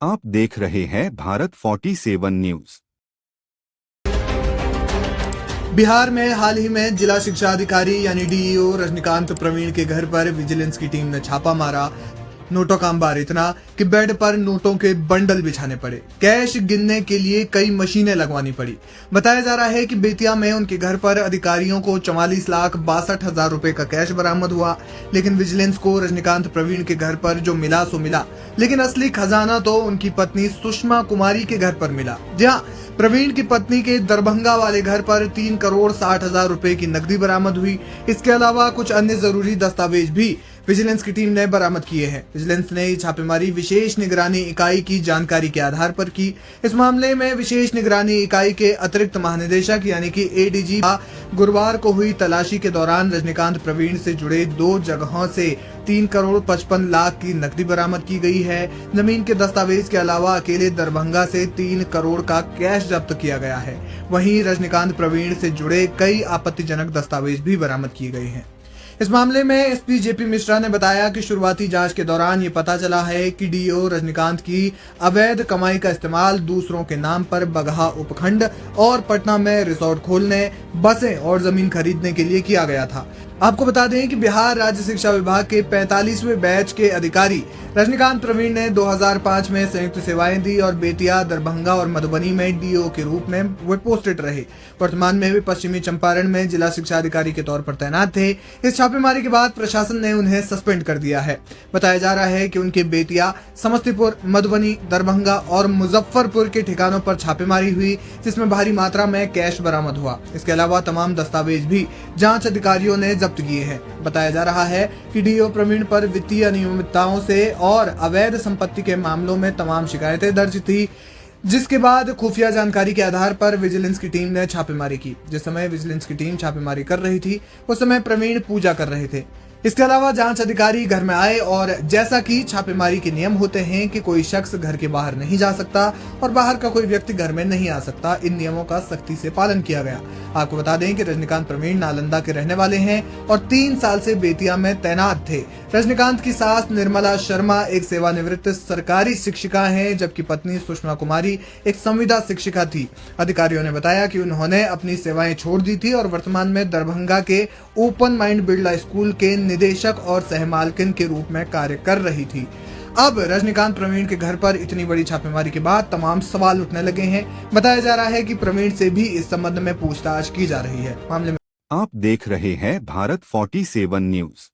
आप देख रहे हैं भारत 47 न्यूज। बिहार में हाल ही में जिला शिक्षा अधिकारी यानी डीईओ रजनीकांत प्रवीण के घर पर विजिलेंस की टीम ने छापा मारा। नोटों का अंबार इतना कि बेड पर नोटों के बंडल बिछाने पड़े, कैश गिनने के लिए कई मशीनें लगवानी पड़ी। बताया जा रहा है कि बेतिया में उनके घर पर अधिकारियों को 44,62,000 रुपए का कैश बरामद हुआ, लेकिन विजिलेंस को रजनीकांत प्रवीण के घर पर जो मिला सो मिला, लेकिन असली खजाना तो उनकी पत्नी सुषमा कुमारी के घर पर मिला। जहां प्रवीण की पत्नी के दरभंगा वाले घर पर 3,60,00,000 रुपए की नकदी बरामद हुई। इसके अलावा कुछ अन्य जरूरी दस्तावेज भी विजिलेंस की टीम ने बरामद किए हैं। विजिलेंस ने छापेमारी विशेष निगरानी इकाई की जानकारी के आधार पर की। इस मामले में विशेष निगरानी इकाई के अतिरिक्त महानिदेशक यानी कि एडीजी गुरुवार को हुई तलाशी के दौरान रजनीकांत प्रवीण से जुड़े 2 जगहों से 3,55,00,000 की नकदी बरामद की गई है। जमीन के दस्तावेज के अलावा अकेले दरभंगा से 3 करोड़ का कैश जब्त किया गया है। वहीं रजनीकांत प्रवीण से जुड़े कई आपत्तिजनक दस्तावेज भी बरामद किए गए हैं। इस मामले में एसपी जेपी मिश्रा ने बताया कि शुरुआती जांच के दौरान ये पता चला है कि डीओ रजनीकांत की अवैध कमाई का इस्तेमाल दूसरों के नाम पर बगहा उपखंड और पटना में रिसोर्ट खोलने, बसें और जमीन खरीदने के लिए किया गया था। आपको बता दें कि बिहार राज्य शिक्षा विभाग के 45वें बैच के अधिकारी रजनीकांत प्रवीण ने 2005 में संयुक्त सेवाएं दी और बेतिया, दरभंगा और मधुबनी में डीओ के रूप में वे पोस्टेड रहे। वर्तमान में वे पश्चिमी चंपारण में जिला शिक्षा अधिकारी के तौर पर तैनात थे। इस छापेमारी के बाद प्रशासन ने उन्हें सस्पेंड कर दिया है। बताया जा रहा है कि उनके बेतिया, समस्तीपुर, मधुबनी, दरभंगा और मुजफ्फरपुर के ठिकानों पर छापेमारी हुई, जिसमें भारी मात्रा में कैश बरामद हुआ। इसके अलावा तमाम दस्तावेज भी जांच अधिकारियों ने जब्त किए हैं। बताया जा रहा है कि डीओ प्रवीण पर वित्तीय अनियमितताओं से और अवैध संपत्ति के मामलों में तमाम शिकायतें दर्ज थी, जिसके बाद खुफिया जानकारी के आधार पर विजिलेंस की टीम ने छापेमारी की। जिस समय विजिलेंस की टीम छापेमारी कर रही थी उस समय प्रवीण पूजा कर रहे थे। इसके अलावा जांच अधिकारी घर में आए और जैसा कि छापेमारी के नियम होते हैं कि कोई शख्स घर के बाहर नहीं जा सकता और बाहर का कोई व्यक्ति घर में नहीं आ सकता, इन नियमों का सख्ती से पालन किया गया। आपको बता दें कि रजनीकांत प्रवीण नालंदा के रहने वाले हैं और 3 साल से बेतिया में तैनात थे। रजनीकांत की सास निर्मला शर्मा एक सेवानिवृत्त सरकारी शिक्षिका हैं, जबकि पत्नी सुषमा कुमारी एक संविदा शिक्षिका थी। अधिकारियों ने बताया कि उन्होंने अपनी सेवाएं छोड़ दी थी और वर्तमान में दरभंगा के ओपन माइंड बिरला स्कूल के निदेशक और सहमालकिन के रूप में कार्य कर रही थी। अब रजनीकांत प्रवीण के घर पर इतनी बड़ी छापेमारी के बाद तमाम सवाल उठने लगे हैं। बताया जा रहा है कि प्रवीण से भी इस संबंध में पूछताछ की जा रही है। मामले में आप देख रहे हैं भारत 47 न्यूज।